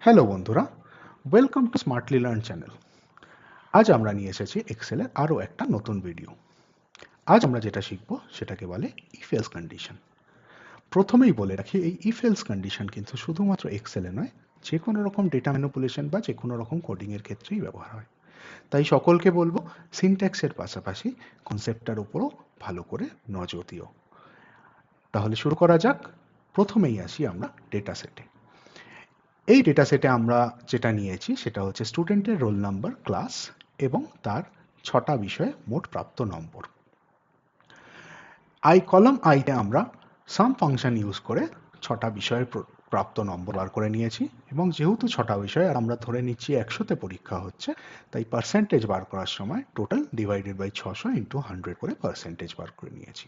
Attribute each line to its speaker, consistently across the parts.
Speaker 1: Hello বন্ধুরা, welcome to smartly learn channel. আজ আমরা নিয়ে এসেছি এক্সেলের আরও একটা নতুন ভিডিও। আজ আমরা যেটা শিখব সেটাকে বলে ইফ এলস কন্ডিশন। প্রথমেই বলে রাখি, এই ইফ এলস কন্ডিশন কিন্তু শুধুমাত্র এক্সেলে নয়, যে কোনো রকম ডেটা ম্যানিপুলেশন বা যে কোনো রকম কোডিংয়ের ক্ষেত্রেই ব্যবহার হয়। তাই সকলকে বলবো সিনট্যাক্সের পাশাপাশি কনসেপ্টটার উপরও ভালো করে নজর দিও। তাহলে শুরু করা যাক। প্রথমেই আসি আমরা ডেটা সেটে। এই ডেটা সেটে আমরা যেটা নিয়েছি সেটা হচ্ছে স্টুডেন্টের রোল নাম্বার, ক্লাস এবং তার 6টা বিষয়ে মোট প্রাপ্ত নম্বর। কলাম আইতে আমরা সাম ফাংশন ইউজ করে 6টা বিষয়ের প্রাপ্ত নম্বর বার করে নিয়েছি, এবং যেহেতু 6টা বিষয় আর আমরা ধরে নিচ্ছি 100তে পরীক্ষা হচ্ছে, তাই পার্সেন্টেজ বার করার সময় টোটাল ডিভাইডেড বাই 600 ইন্টু 100 করে পার্সেন্টেজ বার করে নিয়েছি।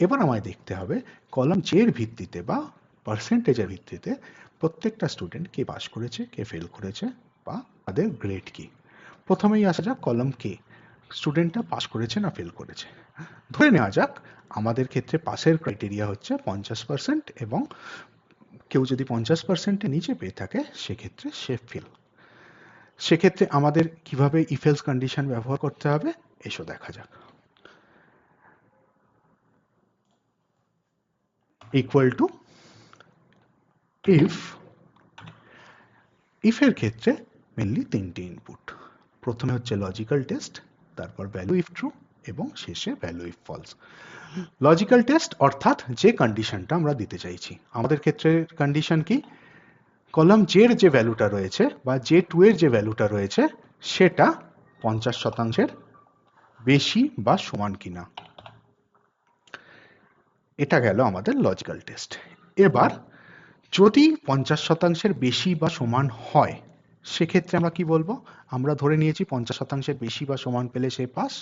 Speaker 1: এবার আমায় দেখতে হবে কলাম জের ভিত্তিতে বা পার্সেন্টেজের ভিত্তিতে প্রত্যেকটা স্টুডেন্ট কে পাস করেছে, কে ফেল করেছে, বা তাদের গ্রেড কি। প্রথমেই আসা যাক কলাম কে, স্টুডেন্টটা পাস করেছে না ফেল করেছে। ধরে নেওয়া যাক আমাদের ক্ষেত্রে পাসের ক্রাইটেরিয়া হচ্ছে 50%, এবং কেউ যদি 50%-এর নিচে পেয়ে থাকে সেক্ষেত্রে সে ফেল। সেক্ষেত্রে আমাদের কিভাবে ইফ এলস কন্ডিশন ব্যবহার করতে হবে এসো দেখা যাক। ইকুয়াল টু ইফের ক্ষেত্রে মেনলি 3টে ইনপুট। প্রথমে হচ্ছে লজিক্যাল টেস্ট, তারপর ভ্যালু ইফ ট্রু, এবং শেষে value if false. Logical test অর্থাৎ যে কন্ডিশনটা আমরা দিতে চাইছি, আমাদের ক্ষেত্রে কন্ডিশন কি, কলাম জের যে ভ্যালুটা রয়েছে বা জে টু এর যে ভ্যালুটা রয়েছে সেটা 50%-এর বেশি বা সমান কিনা। এটা গেল আমাদের লজিক্যাল টেস্ট। এবার যদি 50%-এর বেশি বা সমান হয় সেক্ষেত্রে আমরা কি বলবো, আমরা ধরে নিয়েছি 50%-এর বেশি বা সমান পেলে সে পাস,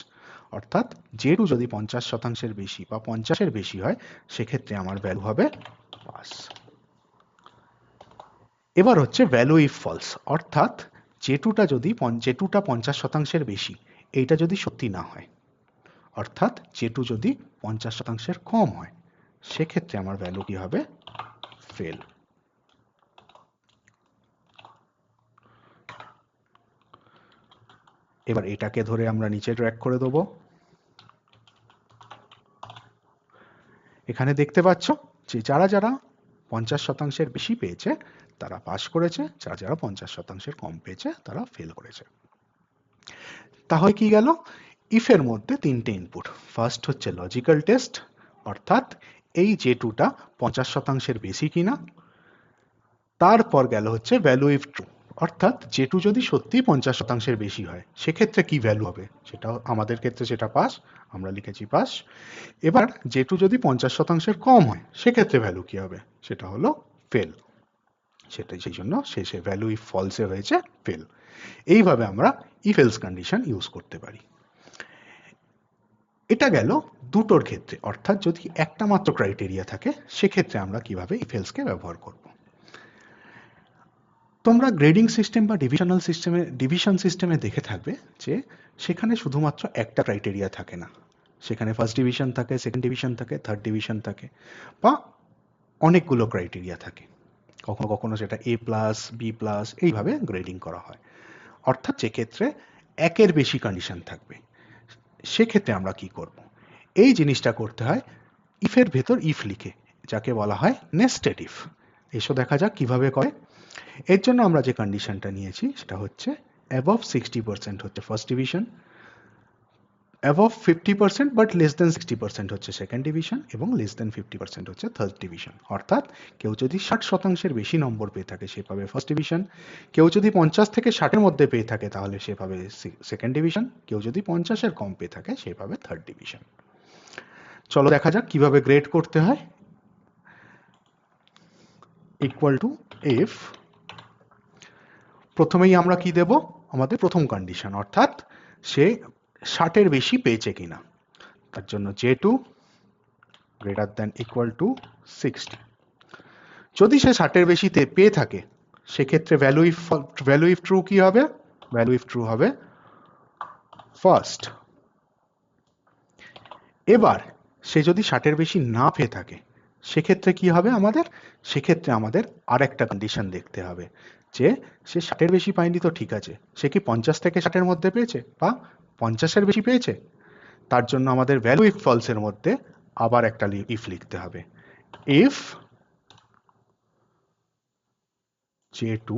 Speaker 1: অর্থাৎ যেটু যদি 50%-এর বেশি বা 50-এর বেশি হয় সেক্ষেত্রে আমার ভ্যালু হবে পাস। এবার হচ্ছে ভ্যালু ইফ ফলস, অর্থাৎ যেটুটা 50%-এর বেশি, এইটা যদি সত্যি না হয়, অর্থাৎ যেটু যদি 50%-এর কম হয় সেক্ষেত্রে আমার ভ্যালু কি হবে, ফেল। এবার এটাকে ধরে আমরা নিচে ড্র্যাগ করে দেবো। এখানে দেখতে পাচ্ছ যে যারা যারা 50%-এর বেশি পেয়েছে তারা পাস করেছে, যারা যারা 50%-এর কম পেয়েছে তারা ফেল করেছে। তাহলে কি গেল, ইফের মধ্যে 3টে ইনপুট। ফার্স্ট হচ্ছে লজিক্যাল টেস্ট, অর্থাৎ এই যে টুটা 50%-এর বেশি কিনা। তারপর গেল হচ্ছে ভ্যালু ইফ ট্রু, অর্থাৎ যেটু যদি সত্যি 50%-এর বেশি হয় সেক্ষেত্রে কি ভ্যালু হবে, সেটা আমাদের ক্ষেত্রে সেটা পাস, আমরা লিখেছি পাস। এবার যেটু যদি 50%-এর কম হয় সেক্ষেত্রে ভ্যালু কি হবে, সেটা হলো ফেল। সেটাই, সেই জন্য শেষে ভ্যালু ইফ ফলসে হয়েছে ফেল। এইভাবে আমরা ইফ এলস কন্ডিশন ইউজ করতে পারি। এটা গেল দুটোর ক্ষেত্রে, অর্থাৎ যদি একটা মাত্র ক্রাইটেরিয়া থাকে সেক্ষেত্রে আমরা কিভাবে ইফ এলসকে ব্যবহার করব। তোমরা গ্রেডিং সিস্টেম বা ডিভিশন সিস্টেমে দেখে থাকবে যে সেখানে শুধুমাত্র একটা ক্রাইটেরিয়া থাকে না, সেখানে ফার্স্ট ডিভিশন থাকে, সেকেন্ড ডিভিশন থাকে, থার্ড ডিভিশন থাকে, বা অনেকগুলো ক্রাইটেরিয়া থাকে। কখনো কখনো সেটা এ প্লাস, বি প্লাস, এইভাবে গ্রেডিং করা হয়। অর্থাৎ যে ক্ষেত্রে একের বেশি কন্ডিশন থাকবে সেক্ষেত্রে আমরা কি করব, এই জিনিসটা করতে হয় ইফের ভেতর ইফ লিখে, যাকে বলা হয় নেস্টেড ইফ। এসো দেখা যাক কিভাবে করে। এর জন্য আমরা যে কন্ডিশনটা নিয়েছি সেটা হচ্ছে অ্যাবভ 60% হচ্ছে first division, above 50% but less than 60% হচ্ছে সেকেন্ড ডিভিশন, এবং লেস দেন 50% হচ্ছে থার্ড ডিভিশন। অর্থাৎ কেউ যদি 60%-এর বেশি নম্বর পেয়ে থাকে সে পাবে ফার্স্ট ডিভিশন, কেউ যদি 50 থেকে 60-এর মধ্যে পেয়ে থাকে তাহলে সে পাবে সেকেন্ড ডিভিশন, কেউ যদি 50-এর কম পেয়ে থাকে সে পাবে থার্ড ডিভিশন। চলো দেখা যাক কিভাবে গ্রেড করতে হয়। ইকুয়াল টু ইফ, প্রথমেই আমরা কি দেব, আমাদের প্রথম কন্ডিশন, অর্থাৎ সে 60-এর বেশি পেয়েছে কিনা। তার জন্য J2 greater than equal to 60। যদি সে 60-এর বেশি পেয়ে থাকে সেক্ষেত্রে ভ্যালু ইফ ট্রু কি হবে, ভ্যালু ইফ ট্রু হবে ফার্স্ট। এবার সে যদি 60-এর বেশি না পেয়ে থাকে সেক্ষেত্রে কি হবে আমাদের? সেক্ষেত্রে আমাদের আরেকটা কন্ডিশন দেখতে হবে যে সে 60-এর বেশি পায়নি তো ঠিক আছে, সে কি 50 থেকে 60-এর মধ্যে পেয়েছে বা 50-এর বেশি পেয়েছে? তার জন্য আমাদের ভ্যালু ইফ ফলসের মধ্যে আবার একটা ইফ লিখতে হবে। If J2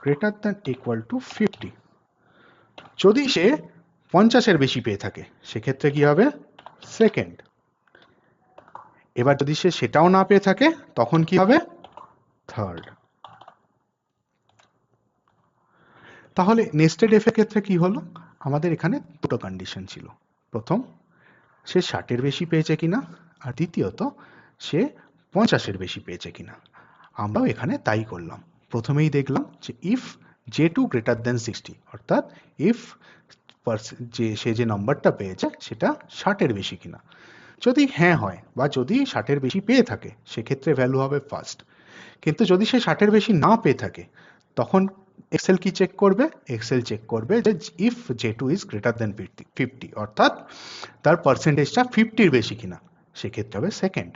Speaker 1: greater than equal to 50, যদি সে 50-এর বেশি পেয়ে থাকে সেক্ষেত্রে কি হবে? সেকেন্ড। এবার যদি সে সেটাও না পেয়ে থাকে তখন কি হবে? থার্ড। তাহলে নেস্টেড এফ এর ক্ষেত্রে কি হলো? আমাদের এখানে দুটো কন্ডিশন ছিল। প্রথম, সে 60-এর বেশি পেয়েছে কিনা, আর দ্বিতীয়ত সে 50-এর বেশি পেয়েছে কিনা। আমরাও এখানে তাই করলাম। প্রথমেই দেখলাম যে ইফ J2 greater than 60, অর্থাৎ ইফ সে যে নাম্বারটা পেয়েছে সেটা 60-এর বেশি কিনা। যদি হ্যাঁ হয় বা যদি 60-এর বেশি পেয়ে থাকে সেক্ষেত্রে ভ্যালু হবে ফার্স্ট। কিন্তু যদি সে 60-এর বেশি না পেয়ে থাকে তখন এক্সেল কি চেক করবে? এক্সেল চেক করবে যে if J2 is greater than 50, অর্থাৎ তার পার্সেন্টেজটা 50-এর বেশি কিনা, সেক্ষেত্রে হবে সেকেন্ড।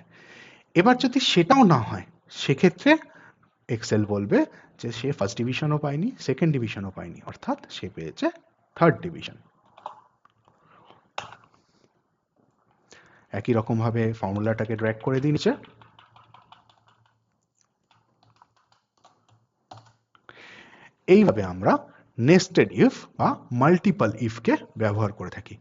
Speaker 1: এবার যদি সেটাও না হয় সেক্ষেত্রে এক্সেল বলবে যে সে ফার্স্ট ডিভিশনও পায়নি, সেকেন্ড ডিভিশনও পায়নি, অর্থাৎ সে পেয়েছে থার্ড ডিভিশন। একই রকম ভাবে ফর্মুলাটাকে ড্র্যাগ করে দিই নিচে। এইভাবে আমরা নেস্টেড ইফ বা মাল্টিপল ইফকে ব্যবহার করে থাকি।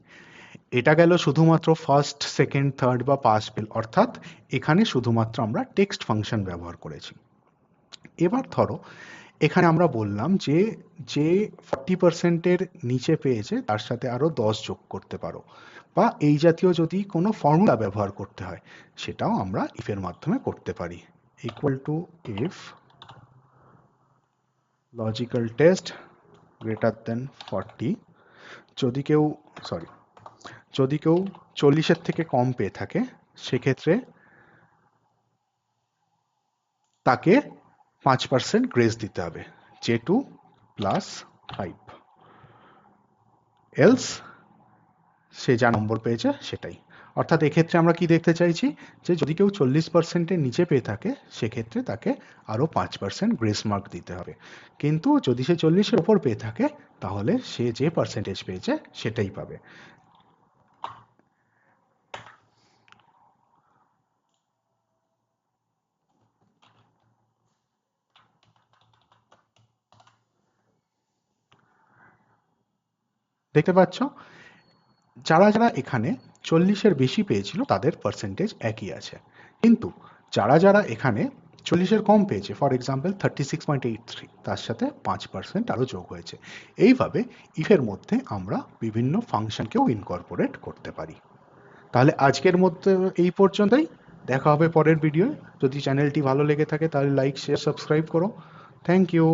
Speaker 1: এটা গেল শুধুমাত্র ফার্স্ট, সেকেন্ড, থার্ড বা পাস ফেল, অর্থাৎ এখানে শুধুমাত্র আমরা টেক্সট ফাংশন ব্যবহার করেছি। এবার ধরো এখানে আমরা বললাম যে যে 40%-এর নিচে পেয়েছে তার সাথে আরো 10 যোগ করতে পারো, বা এই জাতীয় যদি কোনো ফর্মুলা ব্যবহার করতে হয় সেটাও আমরা ইফের মাধ্যমে করতে পারি। Equal to if logical test greater than 40, যদি কেউ যদি কেউ 40-এর থেকে কম পেয়ে থাকে সেক্ষেত্রে তাকে 5% গ্রেস দিতে হবে, J2 প্লাস 5, এলস সে যা নম্বর পেয়েছে সেটাই। অর্থাৎ এক্ষেত্রে আমরা কি দেখতে চাইছি যে যদি কেউ 40%-এর নিচে পেয়ে থাকে সেক্ষেত্রে তাকে আরো 5% গ্রেস মার্ক দিতে হবে, কিন্তু যদি সে 40-এর উপর পেয়ে থাকে তাহলে সে যে পার্সেন্টেজ পেয়েছে সেটাই পাবে। দেখতে পাচ্ছ যারা যারা এখানে 40-এর বেশি পেয়েছিল তাদের পার্সেন্টেজ একই আছে, কিন্তু যারা যারা এখানে 40-এর কম পেয়েছে, ফর এক্সাম্পল 36.83, তার সাথে 5% আরো যোগ হয়েছে। এইভাবে ইফের মধ্যে আমরা বিভিন্ন ফাংশনকেও ইনকর্পোরেট করতে পারি। তাহলে আজকের মধ্যে এই পর্যন্তই, দেখা হবে পরের ভিডিও। যদি চ্যানেলটি ভালো লেগে থাকে তাহলে লাইক, শেয়ার, সাবস্ক্রাইব করো। Thank you.